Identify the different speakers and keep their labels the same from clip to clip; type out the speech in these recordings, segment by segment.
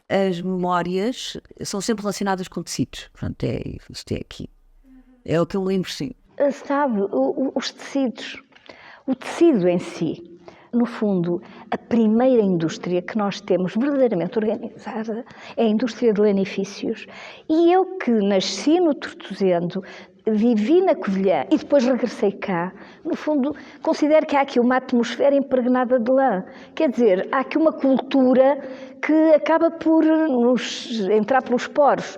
Speaker 1: As memórias são sempre relacionadas com tecidos. Portanto, isto é aqui. É o que eu lembro, sim.
Speaker 2: Sabe, os tecidos, o tecido em si, no fundo, a primeira indústria que nós temos verdadeiramente organizada é a indústria de lanifícios. E eu que nasci no Tortozendo, vivi na Covilhã e depois regressei cá, no fundo, considero que há aqui uma atmosfera impregnada de lã. Quer dizer, há aqui uma cultura que acaba por nos entrar pelos poros.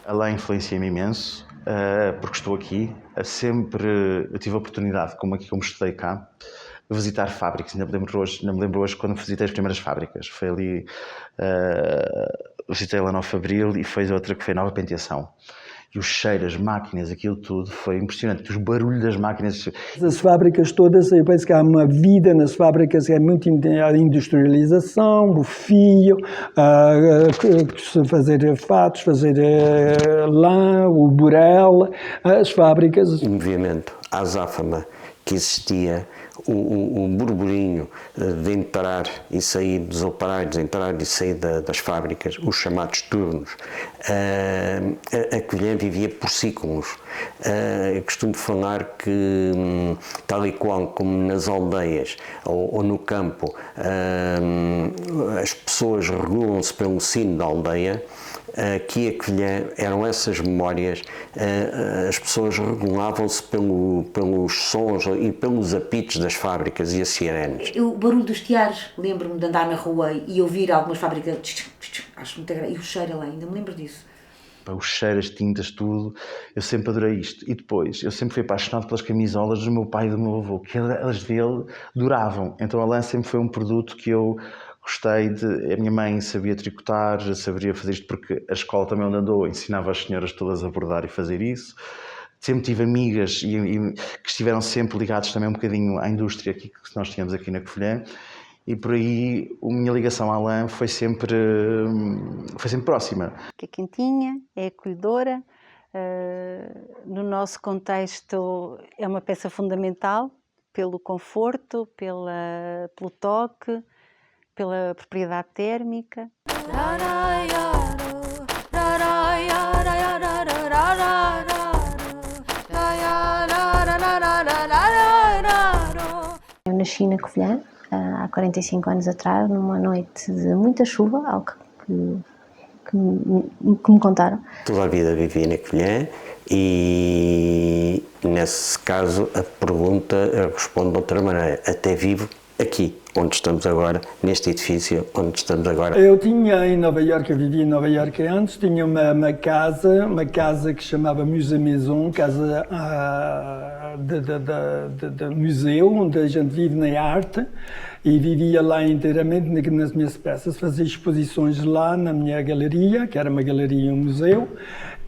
Speaker 3: A lã influencia-me imenso, porque estou aqui. Eu tive a oportunidade, como estudei cá, de visitar fábricas. Ainda me lembro hoje quando visitei as primeiras fábricas. Foi ali, visitei lá 9 de Abril e foi outra que foi Nova Penteação. E os cheiros, as máquinas, aquilo tudo, foi impressionante. Os barulhos das máquinas.
Speaker 4: As fábricas todas, eu penso que há uma vida nas fábricas, é muito a industrialização, o fio, fazer fatos, fazer lã, o burel, as fábricas.
Speaker 5: O movimento, a azáfama que existia, o burburinho de entrar e sair dos operários, entrar e sair das fábricas, os chamados turnos. A Covilhã vivia por ciclos. Eu costumo falar que, tal e qual como nas aldeias ou no campo, as pessoas regulam-se pelo sino da aldeia, aqui a Covilhã eram essas memórias, as pessoas regulavam-se pelos sons e pelos apitos das fábricas e as sirenes.
Speaker 6: O barulho dos teares, lembro-me de andar na rua e ouvir algumas fábricas, acho muito agradável, e o cheiro lá, ainda me lembro disso.
Speaker 3: O cheiro, as tintas, tudo, eu sempre adorei isto. E depois, eu sempre fui apaixonado pelas camisolas do meu pai e do meu avô, que elas dele duravam. Então a lã sempre foi um produto que eu gostei de. A minha mãe sabia tricotar, sabia fazer isto, porque a escola também onde andou ensinava as senhoras todas a bordar e fazer isso. Sempre tive amigas que estiveram sempre ligadas também um bocadinho à indústria que nós tínhamos aqui na Covilhã. E por aí a minha ligação à lã foi sempre próxima.
Speaker 7: É quentinha, é acolhedora, no nosso contexto é uma peça fundamental pelo conforto, pelo toque, pela propriedade térmica.
Speaker 8: Eu nasci na Covilhã há 45 anos atrás, numa noite de muita chuva, algo que me contaram.
Speaker 5: Toda a vida vivi na Covilhã e, nesse caso, a pergunta responde de outra maneira. Até vivo aqui, onde estamos agora, neste edifício, onde estamos agora.
Speaker 4: Eu tinha em Nova Iorque, eu vivia em Nova Iorque antes, tinha uma casa que chamava Musée Maison, casa de museu, onde a gente vive na arte, e vivia lá inteiramente nas minhas peças, fazia exposições lá na minha galeria, que era uma galeria e um museu,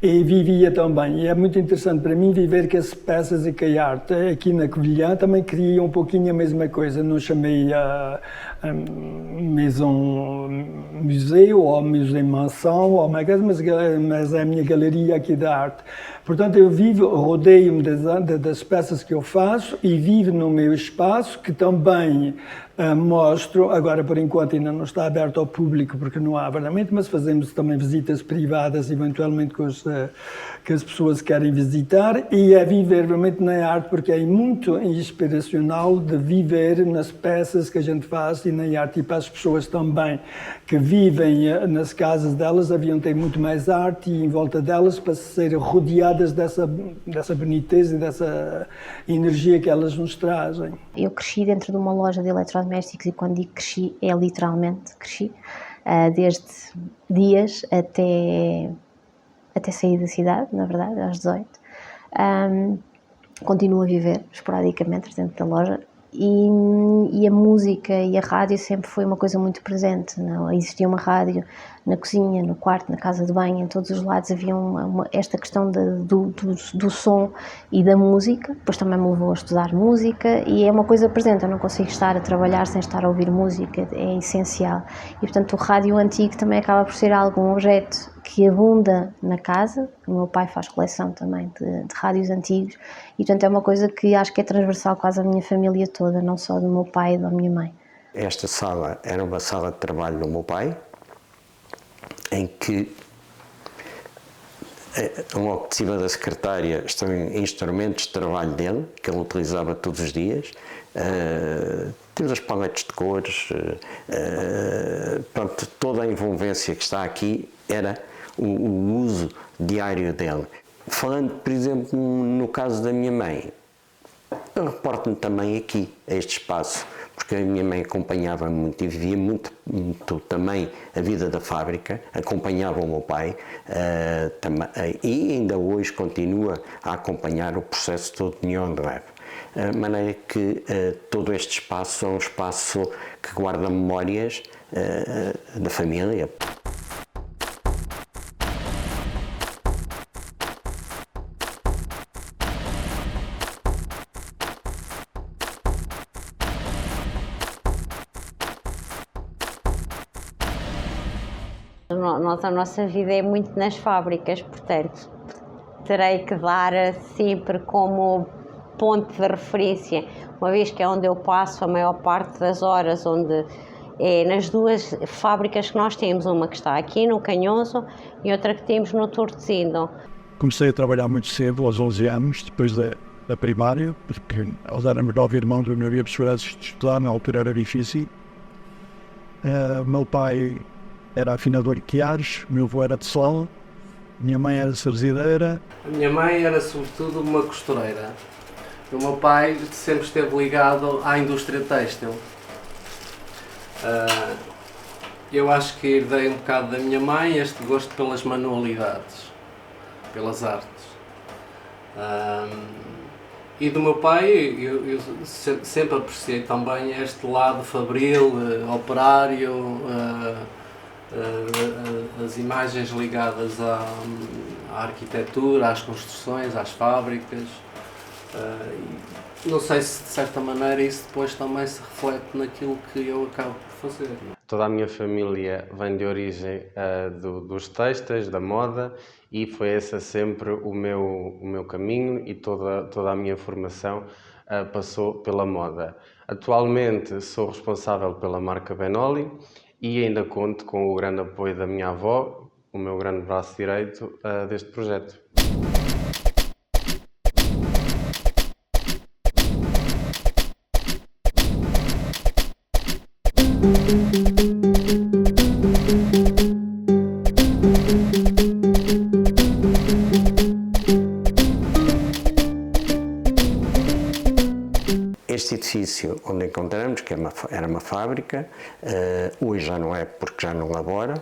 Speaker 4: e vivia também. E é muito interessante para mim viver que as peças e que a arte aqui na Covilhã também queria um pouquinho a mesma coisa. Não chamei a Maison Museu ou Musée Mansão, ou uma coisa, mas é a minha galeria aqui da arte. Portanto, eu rodeio-me das peças que eu faço e vivo no meu espaço, que também mostro, agora por enquanto ainda não está aberto ao público porque não há verdadeiramente, mas fazemos também visitas privadas, eventualmente que as pessoas querem visitar, e é viver realmente na arte, porque é muito inspiracional de viver nas peças que a gente faz e na arte, e para as pessoas também que vivem nas casas delas, haviam ter muito mais arte e em volta delas para serem rodeadas dessa boniteza e dessa energia que elas nos trazem.
Speaker 8: Eu cresci dentro de uma loja de eletrodomésticos eletrodomésticos e quando digo cresci, é literalmente cresci, desde dias até sair da cidade, na verdade, aos 18. Continuo a viver esporadicamente dentro da loja e a música e a rádio sempre foi uma coisa muito presente. Não? Existia uma rádio na cozinha, no quarto, na casa de banho, em todos os lados havia esta questão do som e da música. Depois também me levou a estudar música e é uma coisa presente. Eu não consigo estar a trabalhar sem estar a ouvir música, é essencial. E portanto o rádio antigo também acaba por ser um objeto que abunda na casa. O meu pai faz coleção também de rádios antigos e portanto é uma coisa que acho que é transversal quase à minha família toda, não só do meu pai e da minha mãe.
Speaker 5: Esta sala era uma sala de trabalho do meu pai, em que logo de cima da secretária estão instrumentos de trabalho dele, que ele utilizava todos os dias. Temos as paletes de cores, pronto, toda a envolvência que está aqui era o uso diário dele. Falando, por exemplo, no caso da minha mãe, eu reporto-me também aqui, a este espaço, porque a minha mãe acompanhava muito e vivia muito também a vida da fábrica, acompanhava o meu pai e ainda hoje continua a acompanhar o processo todo de União de Leve. De maneira que todo este espaço é um espaço que guarda memórias da família.
Speaker 9: A nossa vida é muito nas fábricas, portanto, terei que dar sempre como ponto de referência, uma vez que é onde eu passo a maior parte das horas, onde é nas duas fábricas que nós temos, uma que está aqui no Canhoso e outra que temos no Tordesilhas.
Speaker 10: Comecei a trabalhar muito cedo, aos 11 anos, depois da primária, porque eles éramos 9 irmãos, eu não havia possibilidade de estudar, na altura era difícil. Meu pai era afinador de quiares, meu avô era de sol, minha mãe era cerzideira.
Speaker 11: A minha mãe era sobretudo uma costureira. O meu pai sempre esteve ligado à indústria têxtil. Eu acho que herdei um bocado da minha mãe este gosto pelas manualidades, pelas artes. E do meu pai eu sempre apreciei também este lado fabril, operário, as imagens ligadas à arquitetura, às construções, às fábricas. Não sei se de certa maneira isso depois também se reflete naquilo que eu acabo por fazer.
Speaker 12: Toda a minha família vem de origem dos têxteis, da moda, e foi esse sempre o meu caminho e toda a minha formação passou pela moda. Atualmente sou responsável pela marca Benoli e ainda conto com o grande apoio da minha avó, o meu grande braço direito deste projeto.
Speaker 5: Este edifício onde encontramos, que era uma fábrica, hoje já não é porque já não labora,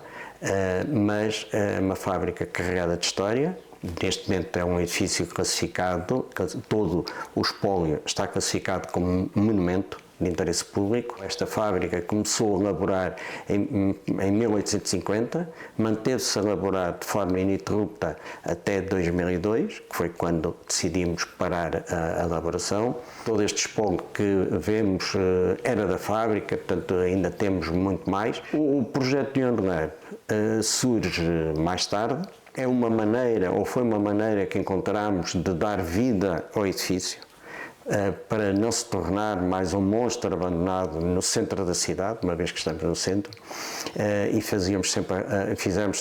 Speaker 5: mas é uma fábrica carregada de história. Neste momento é um edifício classificado, todo o espólio está classificado como monumento de interesse público. Esta fábrica começou a laborar em 1850, manteve-se a laborar de forma ininterrupta até 2002, que foi quando decidimos parar a elaboração. Todo este espólio que vemos era da fábrica, portanto ainda temos muito mais. O projeto de União de Leve surge mais tarde. É uma maneira, ou foi uma maneira que encontramos de dar vida ao edifício, para não se tornar mais um monstro abandonado no centro da cidade, uma vez que estamos no centro, e fizemos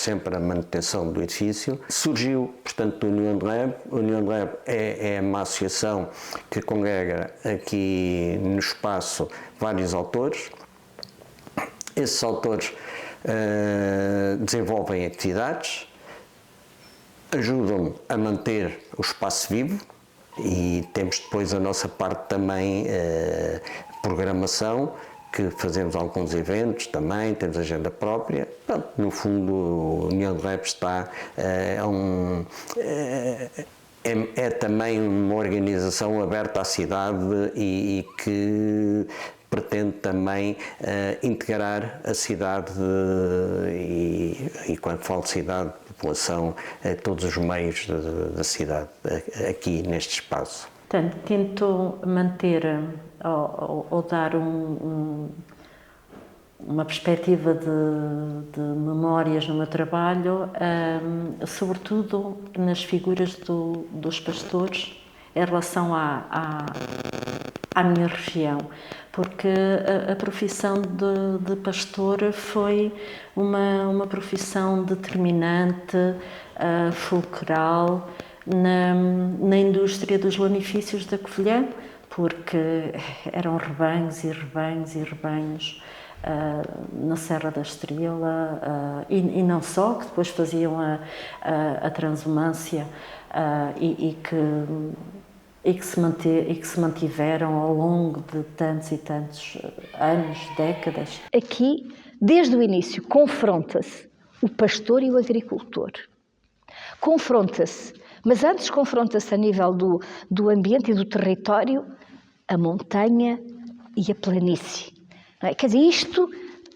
Speaker 5: sempre a manutenção do edifício. Surgiu, portanto, a União de Leve. A União de Leve é uma associação que congrega aqui no espaço vários autores. Esses autores desenvolvem atividades, ajudam a manter o espaço vivo e temos depois a nossa parte também programação que fazemos alguns eventos também, temos agenda própria. Pronto, no fundo, a União de Rap é também uma organização aberta à cidade e que pretende também integrar a cidade e quando falo de cidade, população, todos os meios da cidade, aqui neste espaço.
Speaker 13: Portanto, tento manter ou dar uma perspectiva de memórias no meu trabalho, sobretudo nas figuras dos pastores em relação à minha região, porque a profissão de pastor foi uma profissão determinante, fulcral, na indústria dos lanifícios da Covilhã, porque eram rebanhos e rebanhos e rebanhos na Serra da Estrela e não só, que depois faziam a transumância e que se mantiveram ao longo de tantos e tantos anos, décadas.
Speaker 2: Aqui, desde o início, confronta-se o pastor e o agricultor. Confronta-se, mas antes confronta-se a nível do ambiente e do território, a montanha e a planície. Não é? Quer dizer, isto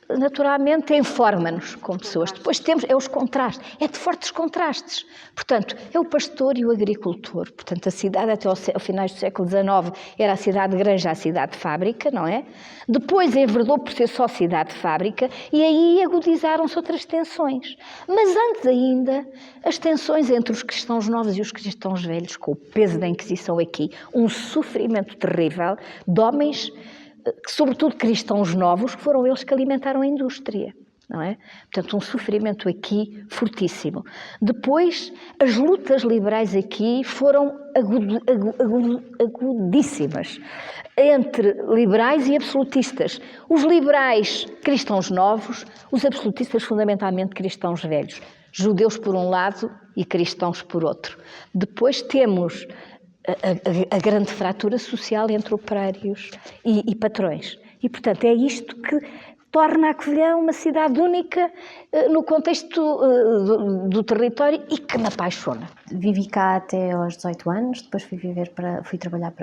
Speaker 2: naturalmente informa-nos como pessoas. Depois temos os contrastes, é de fortes contrastes. Portanto, é o pastor e o agricultor. Portanto, a cidade até ao finais do século XIX era a cidade de granja, a cidade de fábrica, não é? Depois enverdou por ser só cidade de fábrica e aí agudizaram-se outras tensões. Mas antes ainda, as tensões entre os cristãos novos e os cristãos velhos, com o peso da Inquisição aqui, um sofrimento terrível de homens, sobretudo cristãos novos, que foram eles que alimentaram a indústria, não é? Portanto, um sofrimento aqui fortíssimo. Depois, as lutas liberais aqui foram agudíssimas, entre liberais e absolutistas. Os liberais, cristãos novos, os absolutistas, fundamentalmente cristãos velhos. Judeus por um lado e cristãos por outro. Depois temos a grande fratura social entre operários e patrões. E, portanto, é isto que torna a Covilhã uma cidade única no contexto do território e que me apaixona.
Speaker 8: Vivi cá até aos 18 anos, depois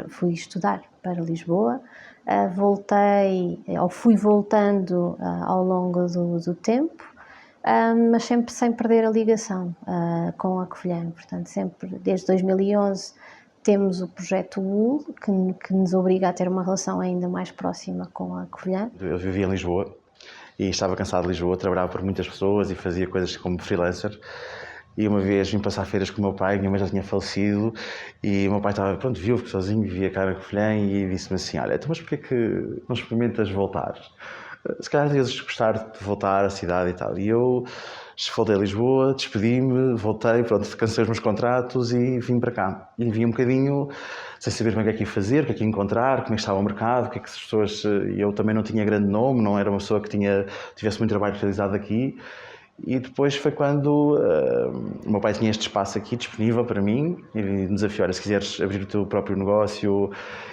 Speaker 8: fui estudar para Lisboa, fui voltando ao longo do tempo, mas sempre sem perder a ligação com a Covilhã. Portanto, sempre desde 2011 temos o projeto UL, que nos obriga a ter uma relação ainda mais próxima com a Covilhã.
Speaker 3: Eu vivia em Lisboa e estava cansado de Lisboa, trabalhava por muitas pessoas e fazia coisas como freelancer. E uma vez vim passar feiras com o meu pai, minha mãe já tinha falecido, e o meu pai estava, viúvo, sozinho, vivia cá na Covilhã, e disse-me assim, olha, então, mas porquê que não experimentas voltar? Se calhar devias gostar de voltar à cidade e tal. E eu voltei a Lisboa, despedi-me, voltei, cansei os meus contratos e vim para cá. E vim um bocadinho sem saber bem o que é que ia fazer, o que é que ia encontrar, como é que estava o mercado, o que é que as pessoas... Eu também não tinha grande nome, não era uma pessoa que tivesse muito trabalho realizado aqui. E depois foi quando o meu pai tinha este espaço aqui disponível para mim e me desafiou, olha, se quiseres abrir o teu próprio negócio.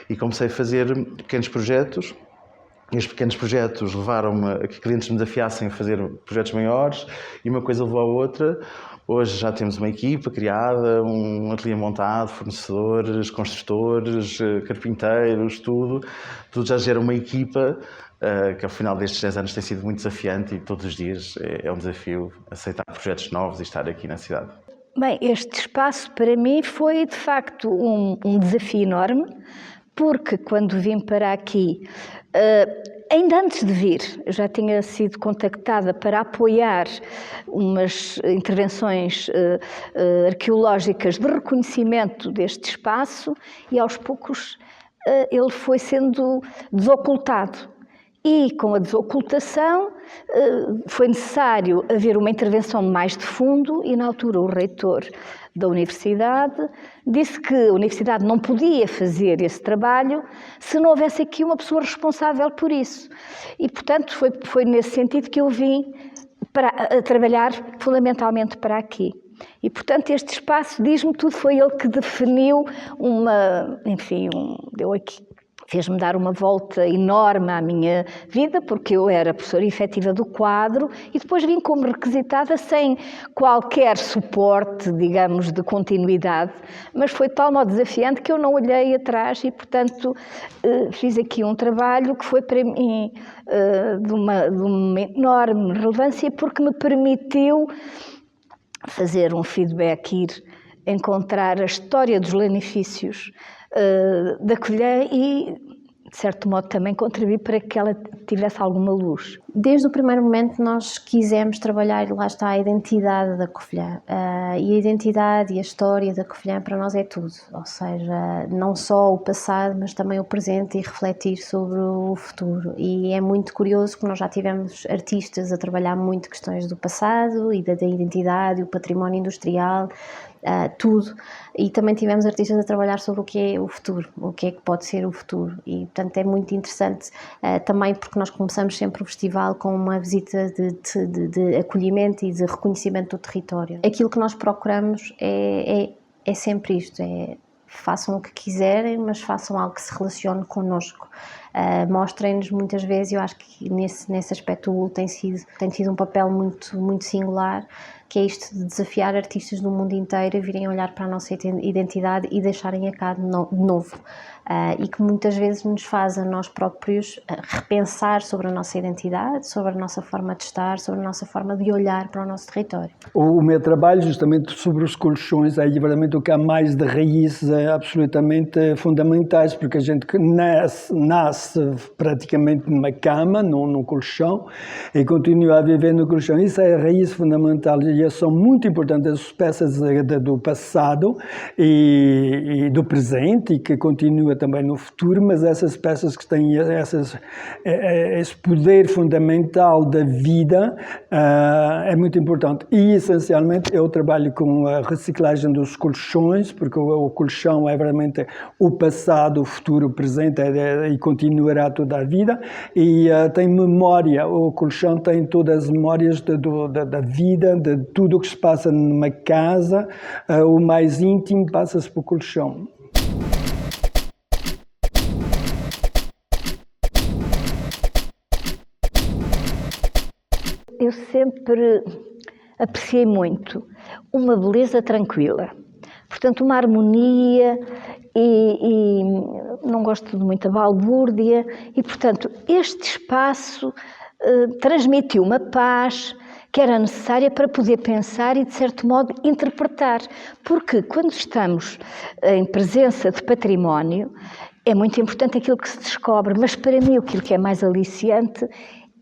Speaker 3: E comecei a fazer pequenos projetos. E os pequenos projetos levaram-me a que clientes me desafiassem a fazer projetos maiores e uma coisa levou à outra. Hoje já temos uma equipa criada, um ateliê montado, fornecedores, construtores, carpinteiros, tudo já gera uma equipa que ao final destes 10 anos tem sido muito desafiante e todos os dias é um desafio aceitar projetos novos e estar aqui na cidade.
Speaker 2: Bem, este espaço para mim foi de facto um desafio enorme, porque quando vim para aqui, ainda antes de vir, eu já tinha sido contactada para apoiar umas intervenções arqueológicas de reconhecimento deste espaço e aos poucos ele foi sendo desocultado. E com a desocultação foi necessário haver uma intervenção mais de fundo e na altura o reitor da universidade disse que a universidade não podia fazer esse trabalho se não houvesse aqui uma pessoa responsável por isso. E, portanto, foi nesse sentido que eu vim a trabalhar fundamentalmente para aqui. E, portanto, este espaço, diz-me tudo, foi ele que definiu deu aqui fez-me dar uma volta enorme à minha vida, porque eu era professora efetiva do quadro e depois vim como requisitada sem qualquer suporte, digamos, de continuidade, mas foi de tal modo desafiante que eu não olhei atrás e, portanto, fiz aqui um trabalho que foi para mim de uma enorme relevância, porque me permitiu fazer um feedback, ir encontrar a história dos lanifícios da Covilhã e, de certo modo, também contribuir para que ela tivesse alguma luz.
Speaker 8: Desde o primeiro momento nós quisemos trabalhar, lá está, a identidade da Covilhã. E a identidade e a história da Covilhã para nós é tudo, ou seja, não só o passado, mas também o presente e refletir sobre o futuro. E é muito curioso que nós já tivemos artistas a trabalhar muito questões do passado e da identidade, o património industrial, tudo, e também tivemos artistas a trabalhar sobre o que é o futuro, o que é que pode ser o futuro, e portanto é muito interessante também porque nós começamos sempre o festival com uma visita de acolhimento e de reconhecimento do território. Aquilo que nós procuramos é sempre isto, façam o que quiserem, mas façam algo que se relacione connosco. Mostrem-nos muitas vezes, eu acho que nesse aspecto o tem tido um papel muito singular, que é isto de desafiar artistas do mundo inteiro a virem olhar para a nossa identidade e deixarem a cá de novo. E que muitas vezes nos faz a nós próprios repensar sobre a nossa identidade, sobre a nossa forma de estar, sobre a nossa forma de olhar para o nosso território.
Speaker 4: O meu trabalho justamente sobre os colchões é realmente o que há mais de raízes absolutamente fundamentais, porque a gente nasce praticamente numa cama, num colchão, e continua a viver no colchão. Isso é a raiz fundamental e são muito importantes as peças do passado e do presente e que continua também no futuro, mas essas peças que têm esse poder fundamental da vida é muito importante. E, essencialmente, eu trabalho com a reciclagem dos colchões, porque o colchão é realmente o passado, o futuro, o presente e continuará toda a vida. E tem memória, o colchão tem todas as memórias da vida, de tudo o que se passa numa casa, o mais íntimo passa-se para o colchão.
Speaker 2: Eu sempre apreciei muito uma beleza tranquila, portanto uma harmonia e não gosto de muita balbúrdia e, portanto, este espaço transmitiu uma paz que era necessária para poder pensar e, de certo modo, interpretar, porque quando estamos em presença de património é muito importante aquilo que se descobre, mas para mim aquilo que é mais aliciante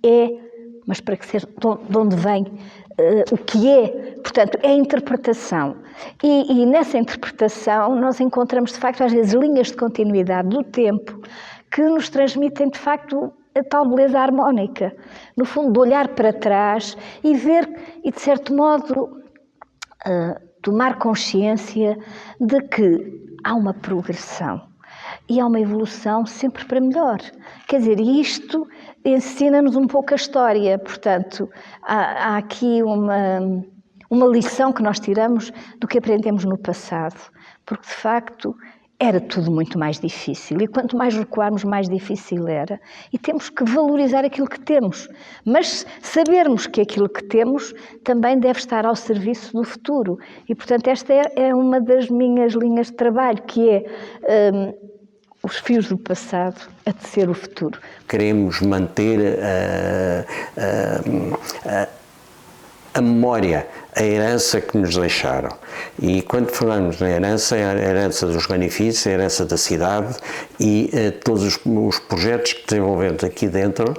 Speaker 2: é mas para que seja de onde vem, o que é, portanto, é a interpretação. E nessa interpretação nós encontramos, de facto, às vezes linhas de continuidade do tempo que nos transmitem, de facto, a tal beleza harmónica. No fundo, de olhar para trás e ver, e de certo modo, tomar consciência de que há uma progressão e há uma evolução sempre para melhor. Quer dizer, isto ensina-nos um pouco a história, portanto, há aqui uma lição que nós tiramos do que aprendemos no passado, porque de facto era tudo muito mais difícil e quanto mais recuarmos, mais difícil era. E temos que valorizar aquilo que temos, mas sabermos que aquilo que temos também deve estar ao serviço do futuro. E, portanto, esta é uma das minhas linhas de trabalho, que é os fios do passado a tecer o futuro.
Speaker 5: Queremos manter a memória, a herança que nos deixaram. E quando falamos na herança, é a herança dos benefícios, a herança da cidade e todos os projetos que desenvolvemos aqui dentro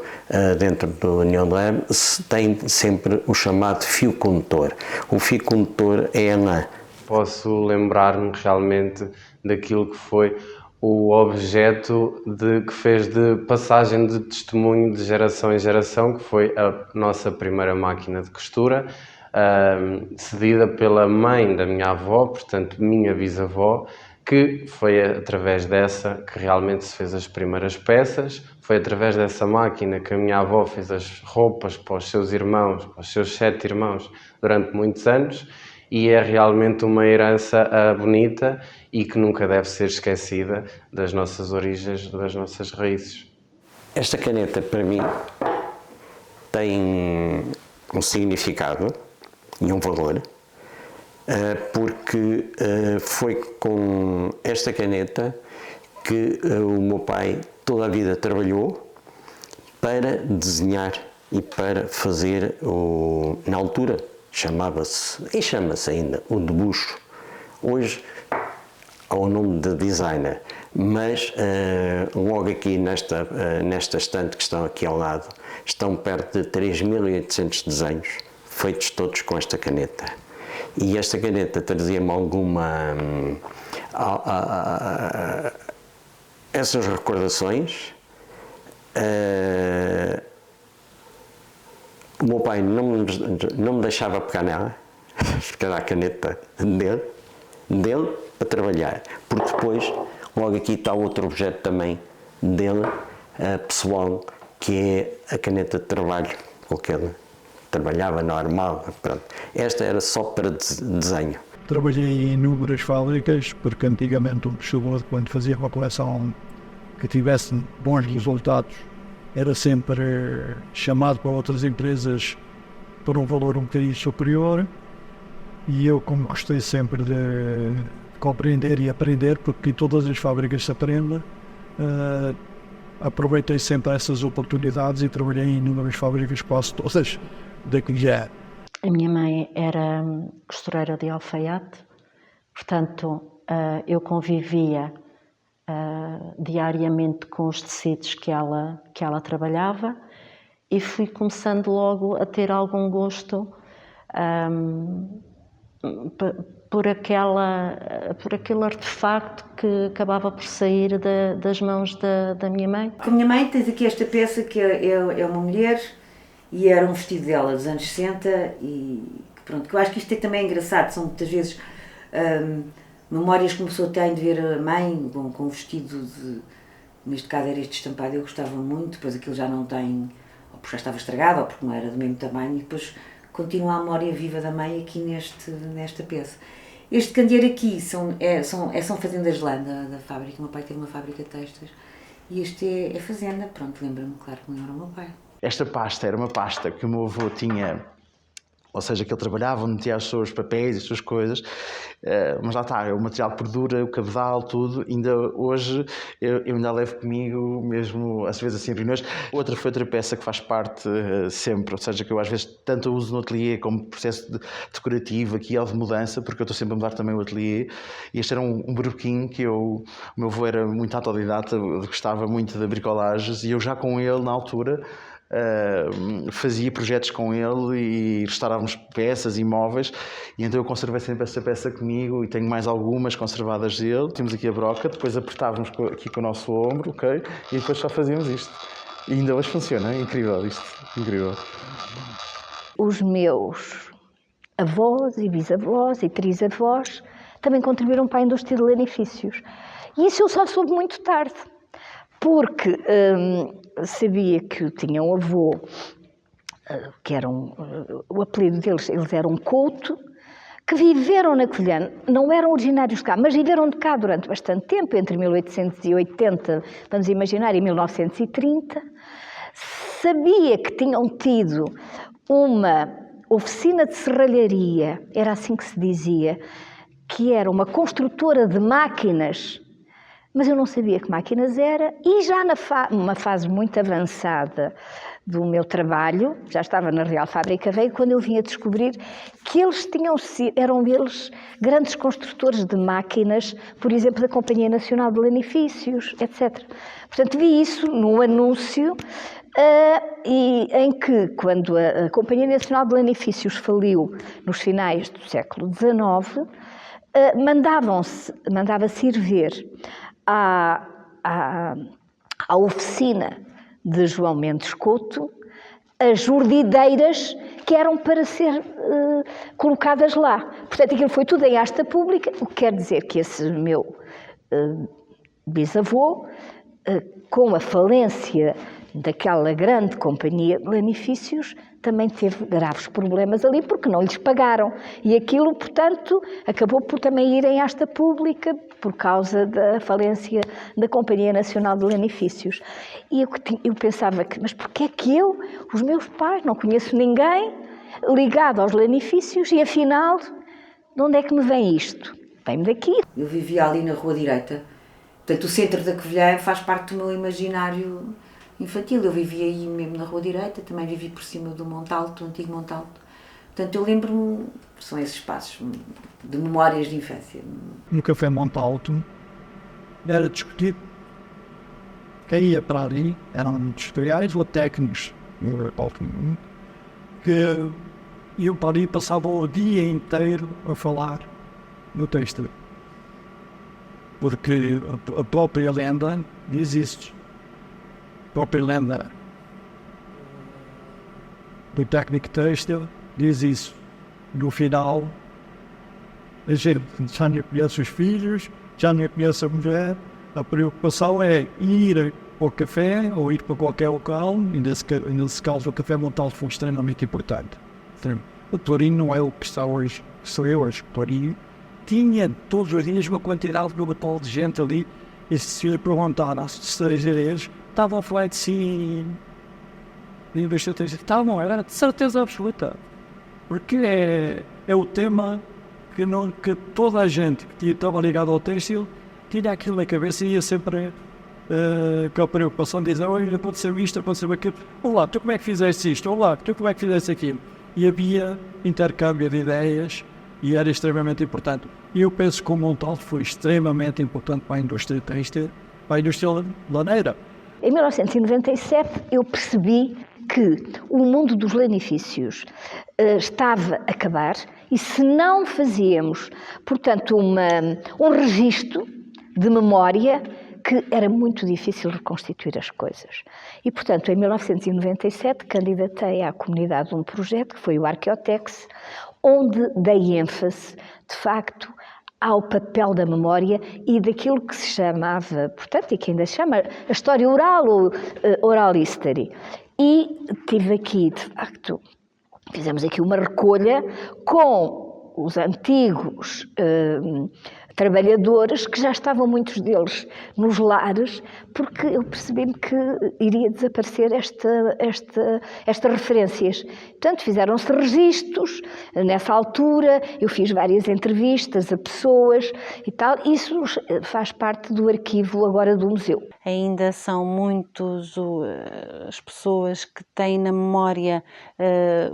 Speaker 5: do União de Leme, têm sempre o chamado fio condutor. O fio condutor é a lã.
Speaker 12: Posso lembrar-me realmente daquilo que foi o objeto que fez de passagem de testemunho de geração em geração, que foi a nossa primeira máquina de costura, cedida pela mãe da minha avó, portanto minha bisavó, que foi através dessa que realmente se fez as primeiras peças, foi através dessa máquina que a minha avó fez as roupas para os seus irmãos, para os seus 7 irmãos, durante muitos anos, e é realmente uma herança bonita e que nunca deve ser esquecida das nossas origens, das nossas raízes.
Speaker 5: Esta caneta, para mim, tem um significado e um valor, porque foi com esta caneta que o meu pai toda a vida trabalhou para desenhar e para fazer, na altura, chamava-se, e chama-se ainda, o debuxo. Hoje, ao nome de designer, mas logo aqui nesta estante que estão aqui ao lado, estão perto de 3.800 desenhos, feitos todos com esta caneta. E esta caneta trazia-me essas recordações. O meu pai não me deixava pegar nela, porque era a caneta dele para trabalhar, porque depois, logo aqui está outro objeto também dele, pessoal, que é a caneta de trabalho, com que ele trabalhava normal. Pronto. Esta era só para desenho.
Speaker 10: Trabalhei em inúmeras fábricas, porque antigamente o mexedor, quando fazia uma coleção que tivesse bons resultados, era sempre chamado para outras empresas por um valor um bocadinho superior, e eu, como gostei sempre de compreender e aprender, porque em todas as fábricas se aprende, aproveitei sempre essas oportunidades e trabalhei em inúmeras fábricas, quase todas daqui já.
Speaker 13: A minha mãe era costureira de alfaiate, portanto eu convivia diariamente com os tecidos que ela trabalhava, e fui começando logo a ter algum gosto por aquele artefacto que acabava por sair das mãos da minha mãe.
Speaker 6: Com a minha mãe tens aqui esta peça que é uma mulher, e era um vestido dela dos anos 60, e pronto, que eu acho que isto também é engraçado, são muitas vezes memórias que uma pessoa tem de ver a mãe com um vestido neste caso era este estampado, eu gostava muito, depois aquilo já não tem, ou porque já estava estragado, ou porque não era do mesmo tamanho, e depois continua a memória viva da mãe aqui nesta peça. Este candeeiro aqui são fazendas de lã da fábrica, o meu pai tem uma fábrica de textos, e este é fazenda, pronto, lembra-me, claro que lembra o meu pai.
Speaker 3: Esta pasta era uma pasta que o meu avô tinha, ou seja, que ele trabalhava, metia os seus papéis e as suas coisas, mas lá está, o material que perdura, o cabedal, tudo, ainda hoje eu ainda levo comigo, mesmo às vezes assim em reuniões. Outra peça que faz parte sempre, ou seja, que eu às vezes tanto uso no ateliê como processo decorativo, aqui ou de mudança, porque eu estou sempre a mudar também o ateliê, e este era um broquinho que o meu avô era muito autodidata, gostava muito de bricolagens, e eu já com ele na altura fazia projetos com ele e restaurávamos peças e móveis, e então eu conservei sempre essa peça comigo e tenho mais algumas conservadas dele. Temos aqui a broca, depois apertávamos aqui com o nosso ombro, ok? E depois só fazíamos isto. E ainda hoje funciona, é incrível isto, incrível.
Speaker 2: Os meus avós e bisavós e trisavós também contribuíram para a indústria de lanifícios. E isso eu só soube muito tarde, porque sabia que tinha um avô, que era o apelido deles, eles eram Couto, que viveram na Covilhã, não eram originários de cá, mas viveram de cá durante bastante tempo, entre 1880, vamos imaginar, e 1930. Sabia que tinham tido uma oficina de serralharia, era assim que se dizia, que era uma construtora de máquinas, mas eu não sabia que máquinas era, e já numa fase muito avançada do meu trabalho, já estava na Real Fábrica Velha, quando eu vim a descobrir que eram eles grandes construtores de máquinas, por exemplo, da Companhia Nacional de Lanifícios, etc. Portanto, vi isso num anúncio, e em que, quando a Companhia Nacional de Lanifícios faliu nos finais do século XIX, mandava-se ir ver à oficina de João Mendes Couto as jordideiras que eram para ser colocadas lá. Portanto, aquilo foi tudo em asta pública, o que quer dizer que esse meu bisavô, com a falência daquela grande companhia de lanifícios, também teve graves problemas ali porque não lhes pagaram. E aquilo, portanto, acabou por também irem à asta pública por causa da falência da Companhia Nacional de Lanifícios. E eu pensava que, mas porquê é que os meus pais, não conheço ninguém ligado aos lanifícios e afinal, de onde é que me vem isto? Vem-me daqui.
Speaker 6: Eu vivia ali na Rua Direita. Portanto, o centro da Covilhã faz parte do meu imaginário infantil. Eu vivia aí mesmo na Rua Direita, também vivi por cima do Montalto, do antigo Montalto. Portanto, eu lembro-me, são esses espaços de memórias de infância.
Speaker 10: No Café Montalto era discutido quem ia para ali, eram industriais ou técnicos que iam para ali e passavam o dia inteiro a falar no têxtil. Porque a própria lenda diz isto. A própria lenda do técnico têxtil diz isso. No final, a gente já não conhece os filhos, já não conhece a mulher. A preocupação é ir ao café ou ir para qualquer local, e nesse caso o Café Montalto foi extremamente importante. O Tourinho não é o que está hoje, sou eu hoje. O Tourinho tinha todos os dias uma quantidade brutal de gente ali, e se lhe perguntar aos estrangeiros, estavam a falar de si, estavam, era de certeza absoluta, porque é o tema que toda a gente que estava ligada ao têxtil tinha aquilo na cabeça e ia sempre com a preocupação de dizer, olha, aconteceu isto, aconteceu aquilo, olá, tu como é que fizeste isto, olá, tu como é que fizeste aquilo? E havia intercâmbio de ideias e era extremamente importante. E eu penso que o Montalto foi extremamente importante para a indústria têxtil, para a indústria laneira.
Speaker 2: Em 1997 eu percebi que o mundo dos lanifícios estava a acabar e se não fazíamos, portanto, um registro de memória, que era muito difícil reconstituir as coisas. E, portanto, em 1997 candidatei à comunidade um projeto, que foi o Arqueotex, onde dei ênfase, de facto, ao papel da memória e daquilo que se chamava, portanto, e que ainda se chama a história oral ou oral history. E tive aqui, de facto, fizemos aqui uma recolha com os antigos trabalhadores, que já estavam muitos deles nos lares, porque eu percebi-me que iria desaparecer estas referências. Portanto, fizeram-se registros nessa altura, eu fiz várias entrevistas a pessoas e tal, isso faz parte do arquivo agora do museu.
Speaker 7: Ainda são muitos as pessoas que têm na memória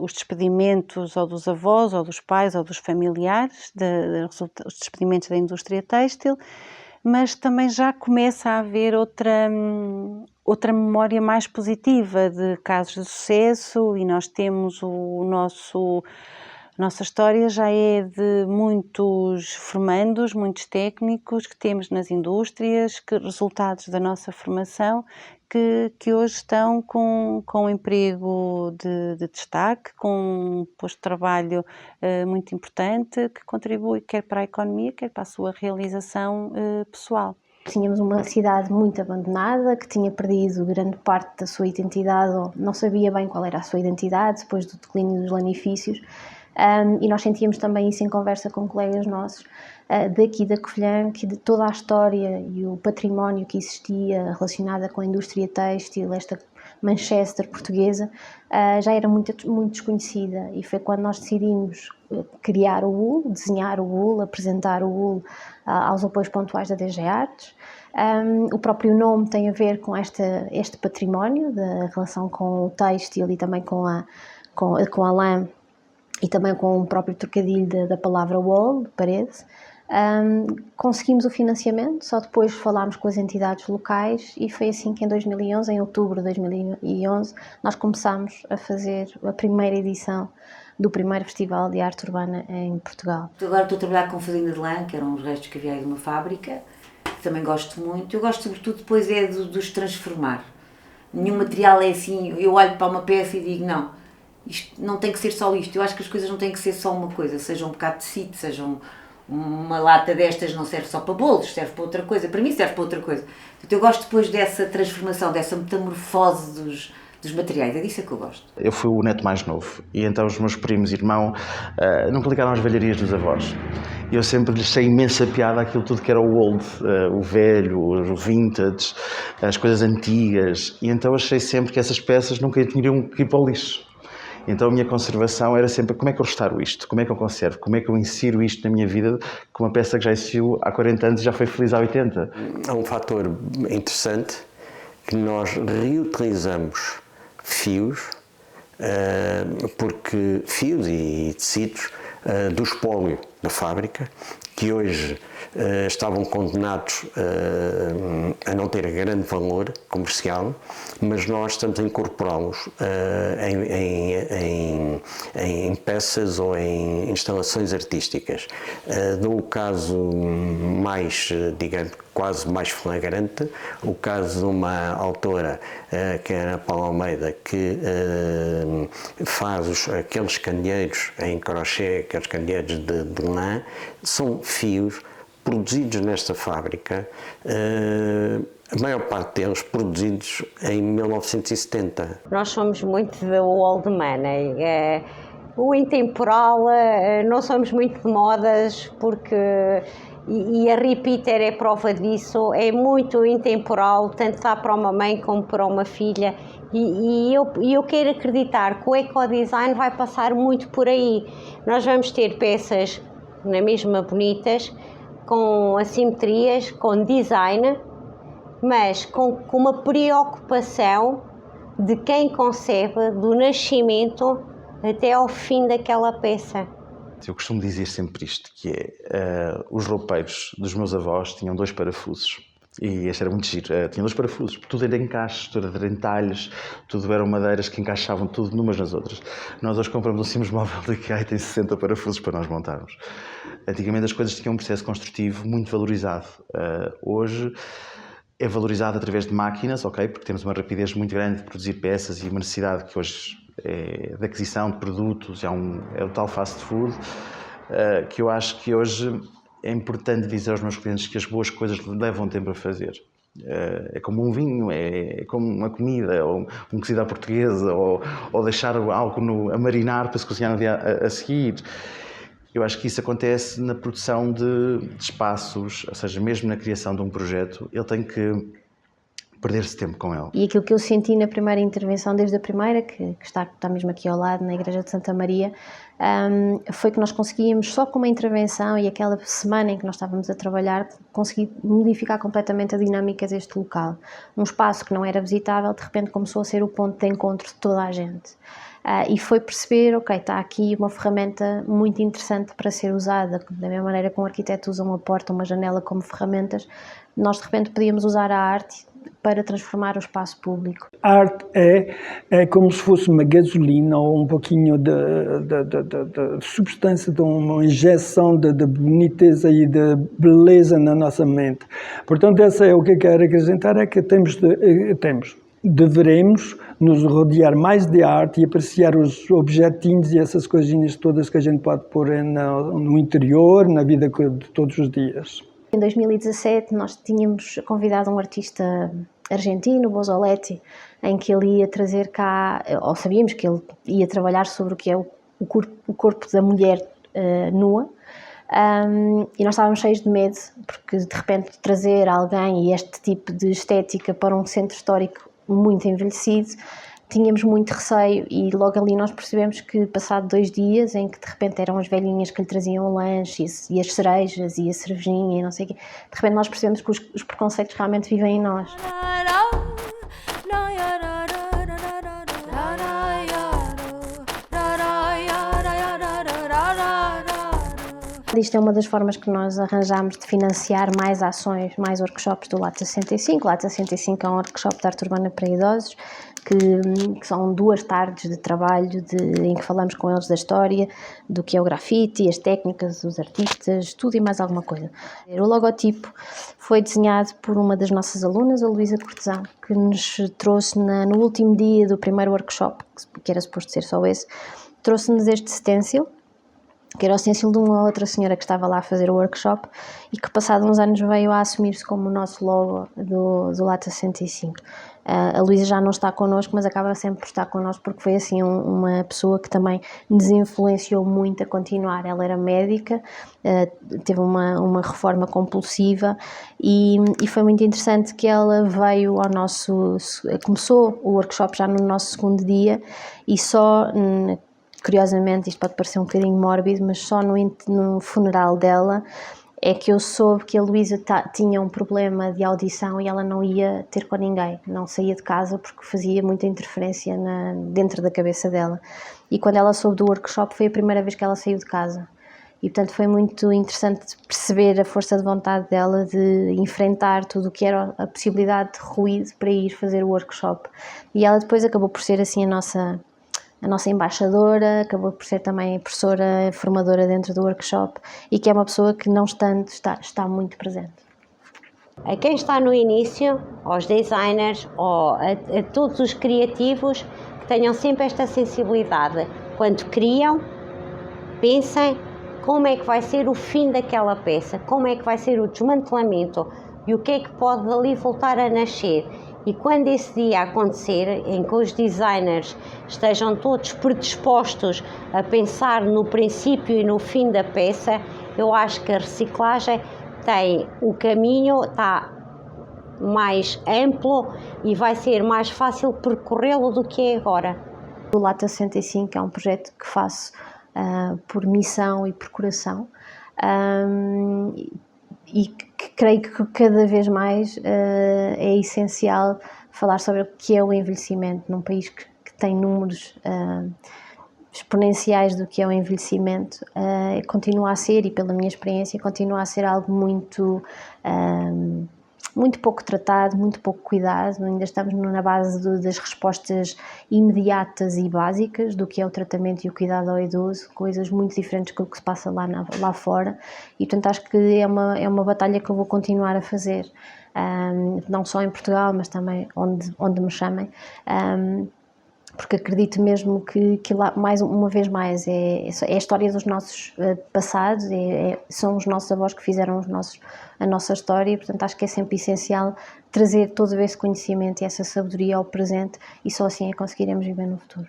Speaker 7: os despedimentos ou dos avós, ou dos pais, ou dos familiares, os despedimentos da indústria têxtil, mas também já começa a haver outra memória mais positiva de casos de sucesso e nós temos a nossa história já é de muitos formandos, muitos técnicos que temos nas indústrias, resultados da nossa formação, que hoje estão com um emprego de destaque, com um posto de trabalho muito importante, que contribui quer para a economia, quer para a sua realização pessoal.
Speaker 8: Tínhamos uma cidade muito abandonada, que tinha perdido grande parte da sua identidade, ou não sabia bem qual era a sua identidade depois do declínio dos lanifícios. E nós sentíamos também isso em conversa com colegas nossos daqui da Covilhã, que de toda a história e o património que existia relacionada com a indústria têxtil, esta Manchester portuguesa, já era muito desconhecida, e foi quando nós decidimos criar o UL, desenhar o UL, apresentar o UL aos apoios pontuais da DG Artes. O próprio nome tem a ver com este património da relação com o têxtil e também com a lã, e também com o próprio trocadilho da palavra wall, de parede. Conseguimos o financiamento, só depois falámos com as entidades locais e foi assim que em 2011, em outubro de 2011, nós começámos a fazer a primeira edição do primeiro Festival de Arte Urbana em Portugal.
Speaker 6: Agora estou a trabalhar com fazenda de lã, que eram os restos que havia aí de uma fábrica, que também gosto muito. Eu gosto sobretudo depois de os transformar. Nenhum material é assim, eu olho para uma peça e digo não, isto não tem que ser só isto. Eu acho que as coisas não têm que ser só uma coisa, seja um bocado de tecido, seja uma lata destas não serve só para bolos, serve para outra coisa, para mim serve para outra coisa. Então eu gosto depois dessa transformação, dessa metamorfose dos materiais, é disso que eu gosto.
Speaker 3: Eu fui o neto mais novo e então os meus primos e irmão nunca ligaram às velharias dos avós. E eu sempre lhes achei imensa piada aquilo tudo que era o old, o velho, o vintage, as coisas antigas. E então achei sempre que essas peças nunca tinham que ir para o lixo. Então a minha conservação era sempre como é que eu restauro isto, como é que eu conservo, como é que eu insiro isto na minha vida com uma peça que já existiu há 40 anos e já foi feliz há 80.
Speaker 5: Há um fator interessante que nós reutilizamos fios, porque fios e tecidos do espólio da fábrica, que hoje estavam condenados a não ter grande valor comercial, mas nós estamos a incorporá-los em peças ou em instalações artísticas. Dou o caso mais, digamos, quase mais flagrante, o caso de uma autora, que era a Paula Almeida, que faz aqueles candeeiros em crochê, aqueles candeeiros de lã, são fios produzidos nesta fábrica, a maior parte deles produzidos em 1970.
Speaker 9: Nós somos muito do old money, o intemporal, não somos muito de modas, porque e a Repeater é prova disso, é muito intemporal, tanto dá para uma mãe como para uma filha, e eu quero acreditar que o ecodesign vai passar muito por aí. Nós vamos ter peças na mesma bonitas, com assimetrias, com design, mas com uma preocupação de quem concebe, do nascimento até ao fim daquela peça.
Speaker 3: Eu costumo dizer sempre isto, que é, os roupeiros dos meus avós tinham 2 parafusos. E este era muito giro. Tinham 2 parafusos, tudo era encaixes, tudo era entalhes, tudo eram madeiras que encaixavam tudo numas nas outras. Nós hoje compramos um simples móvel de IKEA e tem 60 parafusos para nós montarmos. Antigamente as coisas tinham um processo construtivo muito valorizado. Hoje é valorizado através de máquinas, ok? Porque temos uma rapidez muito grande de produzir peças e uma necessidade que hoje é de aquisição de produtos, é o tal fast food, que eu acho que hoje é importante dizer aos meus clientes que as boas coisas levam tempo a fazer. É como um vinho, é como uma comida, ou um cozido à portuguesa, ou deixar algo a marinar para se cozinhar no dia a seguir. Eu acho que isso acontece na produção de espaços, ou seja, mesmo na criação de um projeto, ele tem que perder-se tempo com ele.
Speaker 8: E aquilo que eu senti na primeira intervenção, desde a primeira, que está mesmo aqui ao lado, na Igreja de Santa Maria, foi que nós conseguíamos, só com uma intervenção e aquela semana em que nós estávamos a trabalhar, conseguir modificar completamente a dinâmica deste local. Um espaço que não era visitável, de repente começou a ser o ponto de encontro de toda a gente. E foi perceber, ok, está aqui uma ferramenta muito interessante para ser usada, da mesma maneira que um arquiteto usa uma porta, uma janela como ferramentas, nós de repente podíamos usar a arte para transformar o espaço público.
Speaker 4: A arte é como se fosse uma gasolina ou um pouquinho de substância, de uma injeção de boniteza e de beleza na nossa mente. Portanto, essa é o que eu quero acrescentar, é que deveremos nos rodear mais de arte e apreciar os objetinhos e essas coisinhas todas que a gente pode pôr no interior, na vida de todos os dias.
Speaker 8: Em 2017 nós tínhamos convidado um artista argentino, Bozoletti, em que ele ia trazer cá, ou sabíamos que ele ia trabalhar sobre o que é o corpo da mulher nua, e nós estávamos cheios de medo, porque de repente trazer alguém e este tipo de estética para um centro histórico muito envelhecido, tínhamos muito receio, e logo ali nós percebemos que passado 2 dias em que de repente eram as velhinhas que lhe traziam o lanche e as cerejas e a cervejinha e não sei o quê, de repente nós percebemos que os preconceitos realmente vivem em nós. Isto é uma das formas que nós arranjámos de financiar mais ações, mais workshops do Lata 65. O Lata 65 é um workshop de arte urbana para idosos, que são 2 tardes de trabalho em que falamos com eles da história, do que é o grafite, as técnicas, os artistas, tudo e mais alguma coisa. O logotipo foi desenhado por uma das nossas alunas, a Luísa Cortesão, que nos trouxe no último dia do primeiro workshop, que era suposto ser só esse, trouxe-nos este stencil, que era o stencil de uma outra senhora que estava lá a fazer o workshop e que, passado uns anos, veio a assumir-se como o nosso logo do Lata 65. A Luísa já não está connosco, mas acaba sempre por estar connosco porque foi assim uma pessoa que também nos influenciou muito a continuar. Ela era médica, teve uma reforma compulsiva e foi muito interessante que ela veio ao nosso... Começou o workshop já no nosso segundo dia e só... Curiosamente, isto pode parecer um bocadinho mórbido, mas só no funeral dela é que eu soube que a Luísa tinha um problema de audição e ela não ia ter com ninguém, não saía de casa porque fazia muita interferência dentro da cabeça dela. E quando ela soube do workshop foi a primeira vez que ela saiu de casa. E portanto foi muito interessante perceber a força de vontade dela de enfrentar tudo o que era a possibilidade de ruído para ir fazer o workshop. E ela depois acabou por ser assim a nossa embaixadora, acabou por ser também professora, formadora dentro do workshop e que é uma pessoa que não estando, está muito presente.
Speaker 9: A quem está no início, aos designers, ou a todos os criativos, que tenham sempre esta sensibilidade. Quando criam, pensem como é que vai ser o fim daquela peça, como é que vai ser o desmantelamento e o que é que pode dali voltar a nascer. E quando esse dia acontecer, em que os designers estejam todos predispostos a pensar no princípio e no fim da peça, eu acho que a reciclagem tem o caminho, está mais amplo e vai ser mais fácil percorrê-lo do que é agora.
Speaker 8: O Lata 65 é um projeto que faço por missão e por coração. E que creio que cada vez mais é essencial falar sobre o que é o envelhecimento num país que tem números exponenciais do que é o envelhecimento. Continua a ser, e pela minha experiência, continua a ser algo muito pouco tratado, muito pouco cuidado. Ainda estamos na base das respostas imediatas e básicas do que é o tratamento e o cuidado ao idoso, coisas muito diferentes do que se passa lá fora, e portanto acho que é uma batalha que eu vou continuar a fazer, não só em Portugal, mas também onde me chamem, porque acredito mesmo que lá, mais uma vez mais, é a história dos nossos passados, são os nossos avós que fizeram a nossa história, e portanto acho que é sempre essencial trazer todo esse conhecimento e essa sabedoria ao presente, e só assim é que conseguiremos viver no futuro.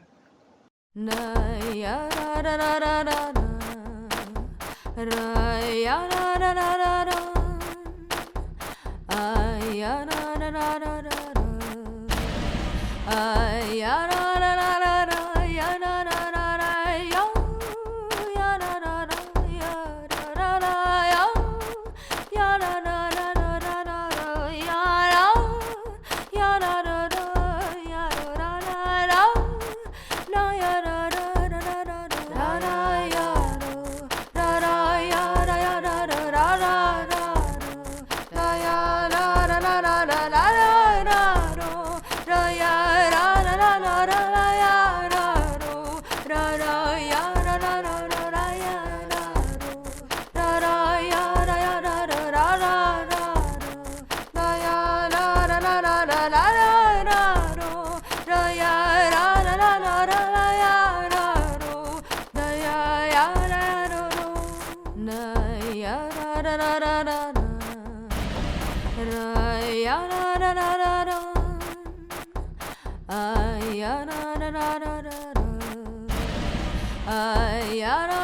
Speaker 14: Ay,